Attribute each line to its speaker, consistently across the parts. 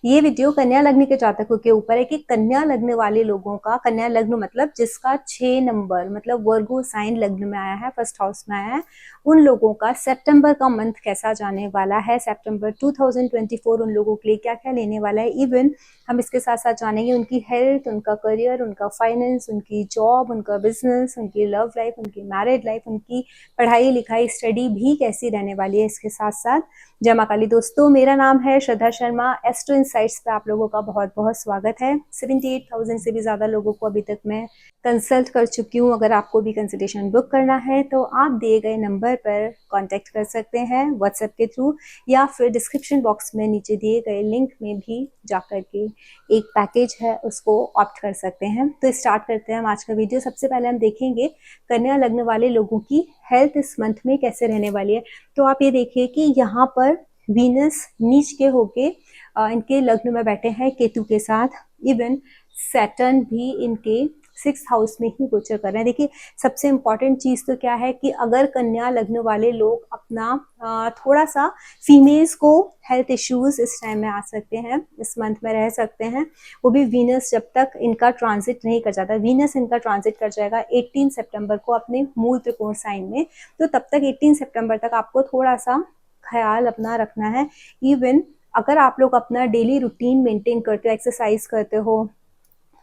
Speaker 1: ये वीडियो कन्या लग्न के जातकों के ऊपर है कि कन्या लग्न वाले लोगों का, कन्या लग्न मतलब जिसका 6 नंबर मतलब वर्गो साइन लग्न में आया है, फर्स्ट हाउस में आया है, उन लोगों का सितंबर का मंथ कैसा जाने वाला है, सितंबर 2024 उन लोगों के लिए क्या क्या लेने वाला है। इवन हम इसके साथ साथ जानेंगे उनकी हेल्थ, उनका करियर, उनका फाइनेंस, उनकी जॉब, उनका बिजनेस, उनकी लव लाइफ, उनकी मैरिड लाइफ, उनकी पढ़ाई लिखाई स्टडी भी कैसी रहने वाली है। इसके साथ साथ जय मां काली। दोस्तों, मेरा नाम है श्रद्धा शर्मा। एस्ट्रो इनसाइट्स पे आप लोगों का बहुत बहुत स्वागत है। 78,000 से भी ज़्यादा लोगों को अभी तक मैं कंसल्ट कर चुकी हूँ। अगर आपको भी कंसल्टेशन बुक करना है तो आप दिए गए नंबर पर कांटेक्ट कर सकते हैं व्हाट्सएप के थ्रू, या फिर डिस्क्रिप्शन बॉक्स में नीचे दिए गए लिंक में भी जाकर के एक पैकेज है उसको ऑप्ट कर सकते हैं। तो स्टार्ट करते हैं हम आज का वीडियो। सबसे पहले हम देखेंगे कन्या लग्न वाले लोगों की हेल्थ इस मंथ में कैसे रहने वाली है। तो आप ये देखिए कि यहाँ पर वीनस नीच के होके इनके लग्न में बैठे हैं केतु के साथ। इवन सैटर्न भी इनके 6th हाउस में ही गोचर कर रहे हैं। देखिए, सबसे इम्पॉर्टेंट चीज़ तो क्या है कि अगर कन्या लग्न वाले लोग अपना थोड़ा सा फीमेल्स को हेल्थ इश्यूज इस टाइम में आ सकते हैं, इस मंथ में रह सकते हैं। वो भी वीनस जब तक इनका ट्रांजिट नहीं कर जाता। वीनस इनका ट्रांजिट कर जाएगा 18 सितंबर को अपने मूल त्रिकोण साइन में। तो तब तक 18 सितंबर तक आपको थोड़ा सा ख्याल अपना रखना है। इवन अगर आप लोग अपना डेली रूटीन मेंटेन करते हो, एक्सरसाइज करते हो,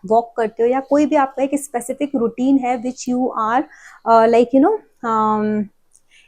Speaker 1: वॉक करते हो, या कोई भी आपका एक स्पेसिफिक रूटीन है विच यू आर लाइक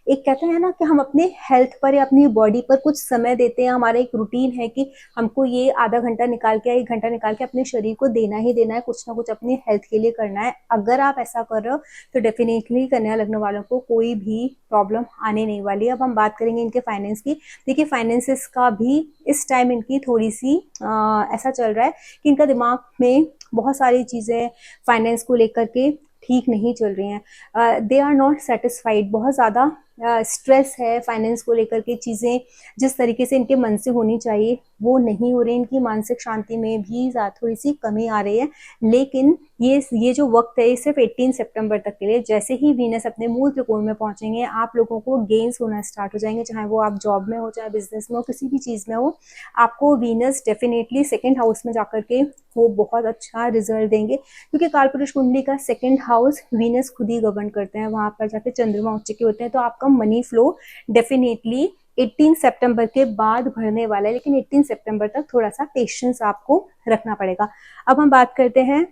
Speaker 1: एक कहते हैं ना कि हम अपने हेल्थ पर या अपनी बॉडी पर कुछ समय देते हैं। हमारा एक रूटीन है कि हमको ये आधा घंटा निकाल के या 1 घंटा निकाल के अपने शरीर को देना ही देना है, कुछ ना कुछ अपनी हेल्थ के लिए करना है। अगर आप ऐसा कर रहे हो तो डेफिनेटली कन्या लग्न वालों को कोई भी प्रॉब्लम आने नहीं वाली है। अब हम बात करेंगे इनके फाइनेंस की। देखिए, फाइनेंसिस का भी इस टाइम इनकी थोड़ी सी ऐसा चल रहा है कि इनका दिमाग में बहुत सारी चीज़ें फाइनेंस को लेकर के ठीक नहीं चल रही हैं। They are not satisfied. बहुत ज़्यादा स्ट्रेस है फाइनेंस को लेकर के। चीज़ें जिस तरीके से इनके मन से होनी चाहिए वो नहीं हो रही। इनकी मानसिक शांति में भी थोड़ी सी कमी आ रही है। लेकिन ये जो वक्त है ये सिर्फ 18 सितंबर तक के लिए। जैसे ही वीनस अपने मूल त्रिकोण में पहुंचेंगे आप लोगों को गेन्स होना स्टार्ट हो जाएंगे, चाहे वो आप जॉब में हो, चाहे बिजनेस में हो, किसी भी चीज़ में हो। आपको वीनस डेफिनेटली 2nd हाउस में जाकर के वो बहुत अच्छा रिजल्ट देंगे, क्योंकि कालपुरुष कुंडली का 2nd हाउस वीनस खुद ही गवर्न करते हैं। वहां पर जाके चंद्रमा उच्च के होते हैं। तो आपका मनी फ्लो डेफिनेटली 18 सितंबर के बाद बढ़ने वाला है, लेकिन 18 सितंबर तक थोड़ा सा पेशेंस आपको रखना पड़ेगा। अब हम बात करते हैं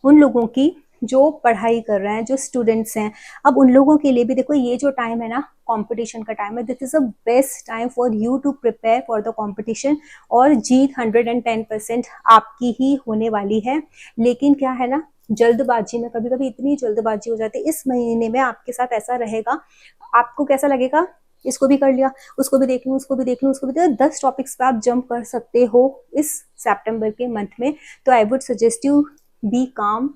Speaker 1: उन लोगों की जो पढ़ाई कर रहे हैं, जो स्टूडेंट्स हैं। अब उन लोगों के लिए भी देखो, ये जो टाइम है ना, कंपटीशन का टाइम है। This is a best time for you to prepare for the competition. और जीत 110% आपकी ही होने वाली है। लेकिन क्या है ना, जल्दबाजी में कभी कभी इतनी जल्दबाजी हो जाती है। इस महीने में आपके साथ ऐसा रहेगा, आपको कैसा लगेगा, इसको भी कर लिया, उसको भी देख लूँ, उसको भी देख लूँ, उसको भी देख लूँ। 10 टॉपिक्स पे आप जंप कर सकते हो इस सितंबर के मंथ में। तो I would suggest you be calm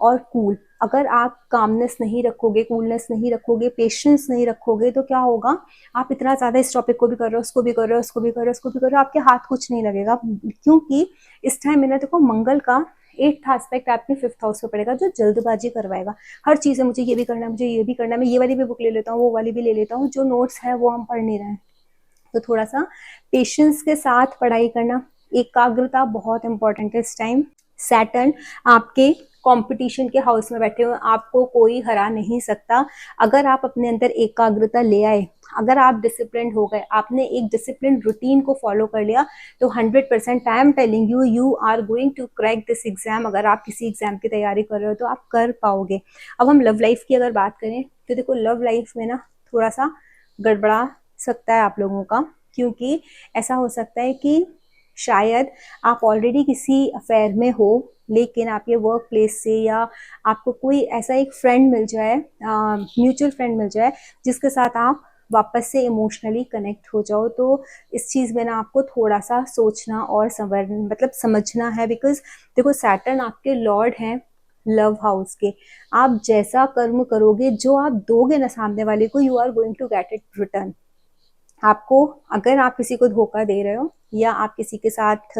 Speaker 1: और कूल। अगर आप कामनेस नहीं रखोगे, कूलनेस नहीं रखोगे, पेशेंस नहीं रखोगे, तो क्या होगा, आप इतना ज्यादा इस टॉपिक को भी कर रहे हो, उसको भी कर रहे हो, उसको भी कर रहे हो, उसको भी कर रहे हो, आपके हाथ कुछ नहीं लगेगा। क्योंकि इस टाइम में ना देखो, मंगल का 8th एस्पेक्ट आपके 5th हाउस पे पड़ेगा, जो जल्दबाजी करवाएगा। हर चीज है, मुझे ये भी करना है, मुझे ये भी करना है, मैं ये वाली भी बुक ले लेता हूँ, वो वाली भी ले लेता हूँ, जो नोट्स है वो हम पढ़ नहीं रहे हैं। तो थोड़ा सा पेशेंस के साथ पढ़ाई करना, एकाग्रता बहुत इंपॉर्टेंट है इस टाइम। सैटर्न आपके कंपटीशन के हाउस में बैठे हुए, आपको कोई हरा नहीं सकता। अगर आप अपने अंदर एकाग्रता ले आए, अगर आप डिसिप्लिन हो गए, आपने एक डिसिप्लिन रूटीन को फॉलो कर लिया, तो 100% I am telling you, you are going to crack this exam. अगर आप किसी एग्जाम की तैयारी कर रहे हो तो आप कर पाओगे। अब हम लव लाइफ की अगर बात करें तो देखो, लव लाइफ में ना थोड़ा सा गड़बड़ा सकता है आप लोगों का, क्योंकि ऐसा हो सकता है कि शायद आप ऑलरेडी किसी अफेयर में हो, लेकिन आपके वर्क प्लेस से या आपको कोई ऐसा एक फ्रेंड मिल जाए, म्यूचुअल फ्रेंड मिल जाए, जिसके साथ आप वापस से इमोशनली कनेक्ट हो जाओ। तो इस चीज़ में ना आपको थोड़ा सा सोचना और समझना है। बिकॉज देखो, सैटर्न आपके लॉर्ड हैं लव हाउस के। आप जैसा कर्म करोगे, जो आप दोगे ना सामने वाले को, you are going to get it return. आपको, अगर आप किसी को धोखा दे रहे हो या आप किसी के साथ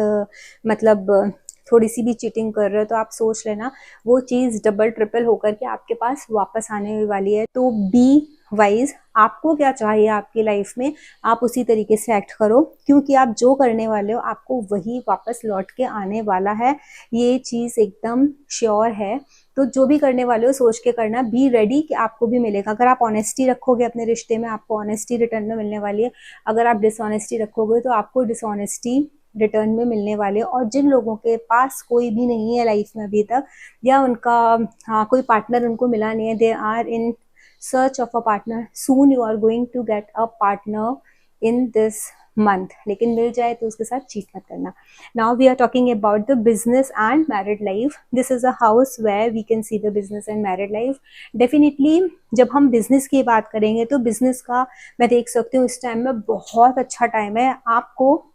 Speaker 1: थोड़ी सी भी चीटिंग कर रहे हो, तो आप सोच लेना वो चीज़ डबल ट्रिपल होकर के आपके पास वापस आने वाली है। तो बी वाइज आपको क्या चाहिए आपकी लाइफ में, आप उसी तरीके से एक्ट करो, क्योंकि आप जो करने वाले हो आपको वही वापस लौट के आने वाला है, ये चीज़ एकदम श्योर है। तो जो भी करने वाले हो सोच के करना, बी रेडी कि आपको भी मिलेगा। अगर आप ऑनेस्टी रखोगे अपने रिश्ते में, आपको ऑनेस्टी रिटर्न में मिलने वाली है। अगर आप डिसऑनेस्टी रखोगे तो आपको डिसऑनेस्टी रिटर्न में मिलने वाले। और जिन लोगों के पास कोई भी नहीं है लाइफ में अभी तक, या उनका कोई पार्टनर उनको मिला नहीं है, they are in search of a partner, soon you are going to get a partner in this month. लेकिन मिल जाए तो उसके साथ चीट मत करना। Now we are talking about the business and married life. This is a house where we can see the business and married life. Definitely जब हम बिजनेस की बात करेंगे तो बिजनेस का मैं देख सकती हूँ इस टाइम में बहुत अच्छा टाइम है आपको।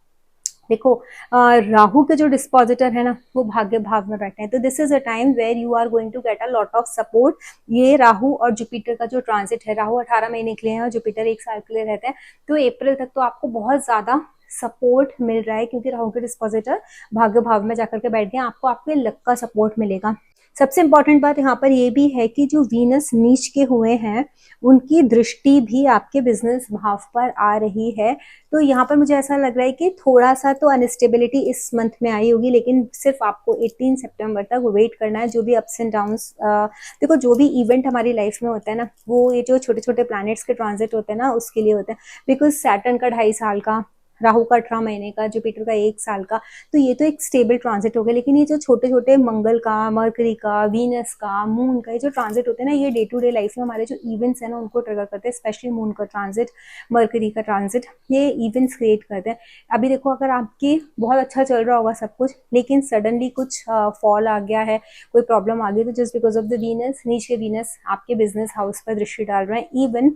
Speaker 1: देखो राहु के जो डिस्पोजिटर है ना वो भाग्य भाव में बैठे हैं, तो this is a time where you are going to get a lot of support. ये राहु और जुपिटर का जो ट्रांजिट है, राहु 18 महीने के लिए है और जुपिटर 1 साल के लिए रहते हैं, तो अप्रैल तक तो आपको बहुत ज्यादा सपोर्ट मिल रहा है, क्योंकि राहु के डिस्पोजिटर भाग्य भाव में जाकर के बैठ गए, आपको आपके लक का सपोर्ट मिलेगा। सबसे इंपॉर्टेंट बात यहाँ पर ये भी है कि जो वीनस नीच के हुए हैं उनकी दृष्टि भी आपके बिजनेस भाव पर आ रही है। तो यहाँ पर मुझे ऐसा लग रहा है कि थोड़ा सा तो अनस्टेबिलिटी इस मंथ में आई होगी, लेकिन सिर्फ आपको 18 सितंबर तक वेट करना है। जो भी अप्स एंड डाउन्स, देखो जो भी इवेंट हमारी लाइफ में होता है ना, वो ये जो छोटे छोटे प्लैनेट्स के ट्रांजिट होते हैं ना उसके लिए होते हैं। बिकॉज सैटर्न का 2.5 साल का, राहु का 18 महीने का, जुपिटर का 1 साल का, तो ये तो एक स्टेबल ट्रांजिट हो गया। लेकिन ये जो छोटे छोटे मंगल का, मरकरी का, वीनस का, मून का, ये जो ट्रांजिट होते हैं ना, ये डे टू डे लाइफ में हमारे जो इवेंट्स है ना उनको ट्रिगर करते हैं। स्पेशली मून का ट्रांजिट, मरकरी का ट्रांजिट, ये इवेंट्स क्रिएट करते हैं। अभी देखो अगर आपकी बहुत अच्छा चल रहा होगा सब कुछ, लेकिन सडनली कुछ फॉल आ गया है, कोई प्रॉब्लम आ गई, तो just because of the Venus, नीच के वीनस आपके बिजनेस हाउस पर दृष्टि डाल रहे हैं। इवन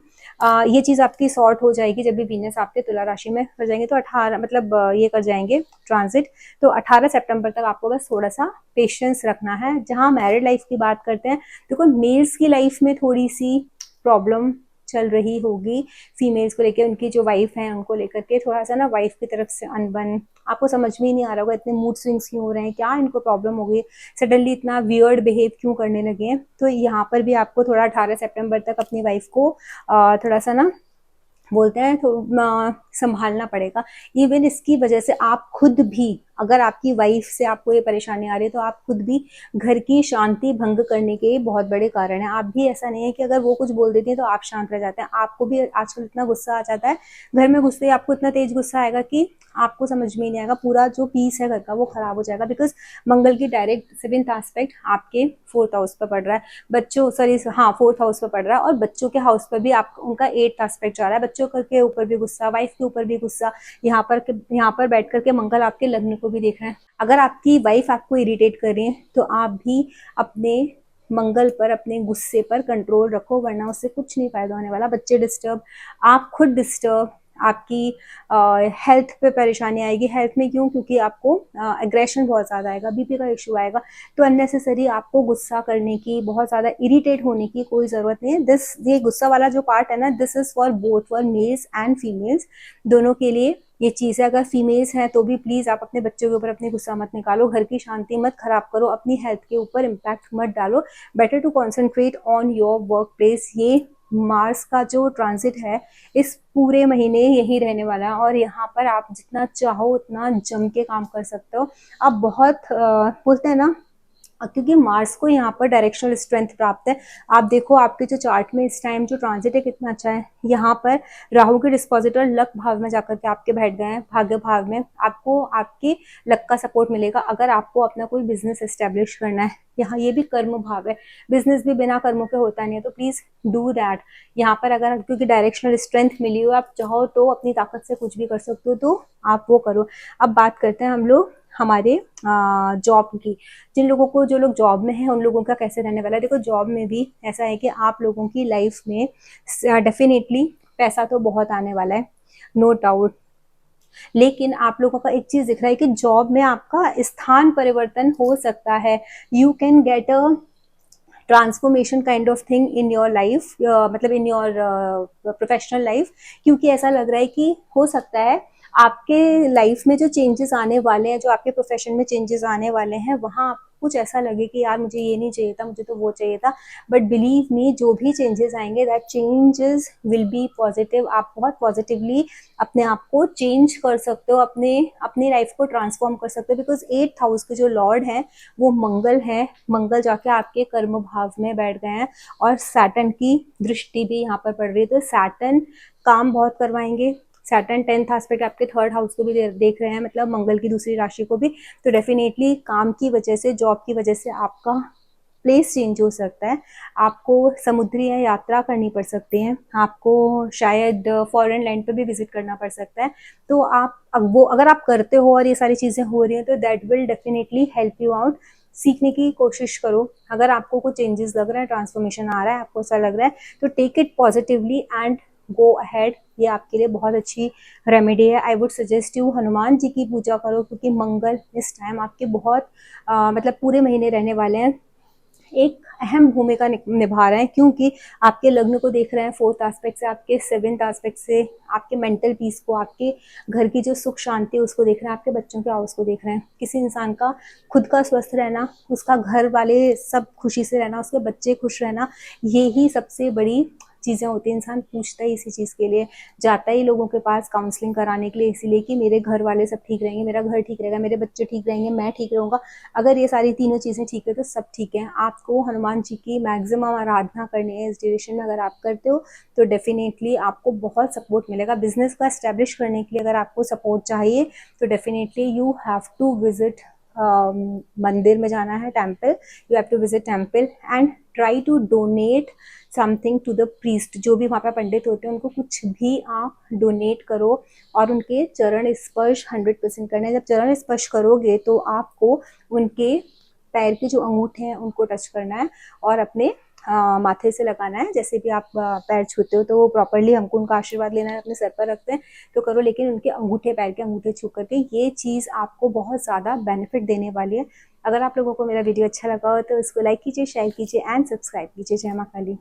Speaker 1: ये चीज आपकी सॉर्ट हो जाएगी जब भी वीनस आपके तुला राशि में कर जाएंगे, तो 18 मतलब ये कर जाएंगे ट्रांजिट, तो 18 सितंबर तक आपको बस थोड़ा सा पेशेंस रखना है। जहां मैरिड लाइफ की बात करते हैं, देखो मेल्स की लाइफ में थोड़ी सी प्रॉब्लम चल रही होगी, फीमेल्स को लेकर, उनकी जो वाइफ है उनको लेकर के थोड़ा सा ना वाइफ की तरफ से अनबन, आपको समझ में ही नहीं आ रहा होगा इतने मूड स्विंग्स क्यों हो रहे हैं, क्या इनको प्रॉब्लम हो गई, सडनली इतना वियर्ड बिहेव क्यों करने लगे हैं। तो यहाँ पर भी आपको थोड़ा 18 सितंबर तक अपनी वाइफ को थोड़ा सा ना बोलते हैं तो संभालना पड़ेगा। इवन इसकी वजह से आप खुद भी, अगर आपकी वाइफ से आपको ये परेशानी आ रही है, तो आप खुद भी घर की शांति भंग करने के बहुत बड़े कारण है। आप भी, ऐसा नहीं है कि अगर वो कुछ बोल देती है तो आप शांत रह जाते हैं, आपको भी आजकल इतना गुस्सा आ जाता है घर में, घुसते ही आपको इतना तेज गुस्सा आएगा कि आपको समझ में नहीं आएगा, पूरा जो पीस है घर का वो खराब हो जाएगा। बिकॉज मंगल की डायरेक्ट 7th एस्पेक्ट आपके 4th हाउस पर पड़ रहा है, बच्चों सॉरी हाँ 4th हाउस पर पड़ रहा है, और बच्चों के हाउस पर भी आप उनका 8th एस्पेक्ट जा रहा है, बच्चों के ऊपर भी गुस्सा, वाइफ के ऊपर भी गुस्सा, यहाँ पर बैठ करके मंगल आपके लग्न को भी देख रहे हैं। अगर आपकी वाइफ आपको इरिटेट कर रही है तो आप भी अपने मंगल पर, अपने गुस्से पर कंट्रोल रखो, वरना उससे कुछ नहीं फायदा होने वाला। बच्चे डिस्टर्ब, आप खुद डिस्टर्ब, आपकी हेल्थ पे परेशानी आएगी। हेल्थ में क्यों? क्योंकि आपको एग्रेशन बहुत ज़्यादा आएगा, बीपी का इशू आएगा। तो अननेसेसरी आपको गुस्सा करने की, बहुत ज़्यादा इरिटेट होने की कोई ज़रूरत नहीं है। ये गुस्सा वाला जो पार्ट है ना, this is for both, for mails and females, दोनों के लिए ये चीज़ है। अगर फीमेल्स हैं तो भी प्लीज़ आप अपने बच्चों के ऊपर अपनी गुस्सा मत निकालो, घर की शांति मत खराब करो, अपनी हेल्थ के ऊपर इम्पैक्ट मत डालो। Better to concentrate on your work place. ये मार्स का जो ट्रांजिट है इस पूरे महीने यही रहने वाला है, और यहाँ पर आप जितना चाहो उतना जम के काम कर सकते हो। आप बहुत बोलते हैं ना, क्योंकि मार्स को यहाँ पर डायरेक्शनल स्ट्रेंथ प्राप्त है। आप देखो आपके जो चार्ट में इस टाइम जो ट्रांजिट है कितना अच्छा है। यहाँ पर राहु के डिस्पोजिटर लक भाव में जाकर के आपके बैठ गए हैं, भाग्य भाव में। आपको आपके लक का सपोर्ट मिलेगा अगर आपको अपना कोई बिजनेस एस्टेब्लिश करना है। यहाँ ये भी कर्म भाव है, बिजनेस भी बिना कर्मों के होता नहीं है, तो प्लीज डू दैट। यहाँ पर अगर क्योंकि डायरेक्शनल स्ट्रेंथ मिली हो, आप चाहो तो अपनी ताकत से कुछ भी कर सकते हो, तो आप वो करो। अब बात करते हैं हम लोग हमारे जॉब की। जिन लोगों को, जो लोग जॉब में हैं, उन लोगों का कैसे रहने वाला है। देखो जॉब में भी ऐसा है कि आप लोगों की लाइफ में डेफिनेटली पैसा तो बहुत आने वाला है, नो डाउट, लेकिन आप लोगों का एक चीज दिख रहा है कि जॉब में आपका स्थान परिवर्तन हो सकता है। You can get a transformation kind of thing in your life, मतलब इन योर प्रोफेशनल लाइफ, क्योंकि ऐसा लग रहा है कि हो सकता है आपके लाइफ में जो चेंजेस आने वाले हैं, जो आपके प्रोफेशन में चेंजेस आने वाले हैं, वहाँ कुछ ऐसा लगे कि यार मुझे ये नहीं चाहिए था, मुझे तो वो चाहिए था, बट बिलीव मी जो भी चेंजेस आएंगे that changes will be positive. आप बहुत पॉजिटिवली अपने आप को चेंज कर सकते हो, अपनी लाइफ को ट्रांसफॉर्म कर सकते हो, बिकॉज 8th हाउस के जो लॉर्ड हैं वो मंगल है। मंगल जाके आपके कर्म भाव में बैठ गए हैं और सैटर्न की दृष्टि भी यहाँ पर पड़ रही है, तो सैटर्न काम बहुत करवाएंगे। सैटर्न 10th एस्पेक्ट आपके 3rd हाउस को भी देख रहे हैं, मतलब मंगल की दूसरी राशि को भी, तो डेफिनेटली काम की वजह से, जॉब की वजह से आपका प्लेस चेंज हो सकता है, आपको समुद्री यात्रा करनी पड़ सकती है, आपको शायद फॉरेन लैंड पे भी विजिट करना पड़ सकता है। तो आप वो अगर आप करते हो और ये सारी चीज़ें हो रही हैं तो that will definitely help you out. सीखने की कोशिश करो, अगर आपको कुछ चेंजेस लग रहा है, ट्रांसफॉर्मेशन आ रहा है, आपको ऐसा लग रहा है, तो take it positively and go ahead. ये आपके लिए बहुत अच्छी रेमेडी है। I would suggest you Hanuman ji की पूजा करो, क्योंकि मंगल इस टाइम आपके बहुत मतलब पूरे महीने रहने वाले हैं, एक अहम भूमिका निभा रहे हैं, क्योंकि आपके लग्न को देख रहे हैं 4th एस्पेक्ट से, आपके 7th एस्पेक्ट से, आपके मेंटल पीस को, आपके घर की जो सुख शांति है उसको देख रहे हैं, आपके बच्चों के हाउस को देख रहे हैं। किसी इंसान का खुद का स्वस्थ रहना, उसका घर वाले सब खुशी से रहना, उसके बच्चे खुश रहना, ये ही सबसे बड़ी चीज़ें होती हैं। इंसान पूछता ही इसी चीज़ के लिए, जाता ही लोगों के पास काउंसलिंग कराने के लिए, इसीलिए कि मेरे घर वाले सब ठीक रहेंगे, मेरा घर ठीक रहेगा, मेरे बच्चे ठीक रहेंगे, मैं ठीक रहूँगा। अगर ये सारी तीनों चीज़ें ठीक है तो सब ठीक है। आपको हनुमान जी की मैक्सिमम आराधना करनी है इस ड्यूरेशन में। अगर आप करते हो तो डेफिनेटली आपको बहुत सपोर्ट मिलेगा। बिजनेस को एस्टेब्लिश करने के लिए अगर आपको सपोर्ट चाहिए तो definitely you have to visit mandir में जाना है, temple, you have to visit temple and try to donate something to the priest. जो भी वहाँ पे पंडित होते हैं उनको कुछ भी आप डोनेट करो और उनके चरण स्पर्श 100% करना है। जब चरण स्पर्श करोगे तो आपको उनके पैर के जो अंगूठे हैं उनको टच करना है और अपने माथे से लगाना है। जैसे भी आप पैर छूते हो तो वो प्रॉपरली हमको उनका आशीर्वाद लेना है, अपने सर पर रखते हैं तो करो, लेकिन उनके अंगूठे, पैर के अंगूठे छू करके, ये चीज़ आपको बहुत ज़्यादा बेनिफिट देने वाली है। अगर आप लोगों को मेरा वीडियो अच्छा लगा हो तो इसको लाइक कीजिए, शेयर कीजिए एंड सब्सक्राइब कीजिए। जय मां काली।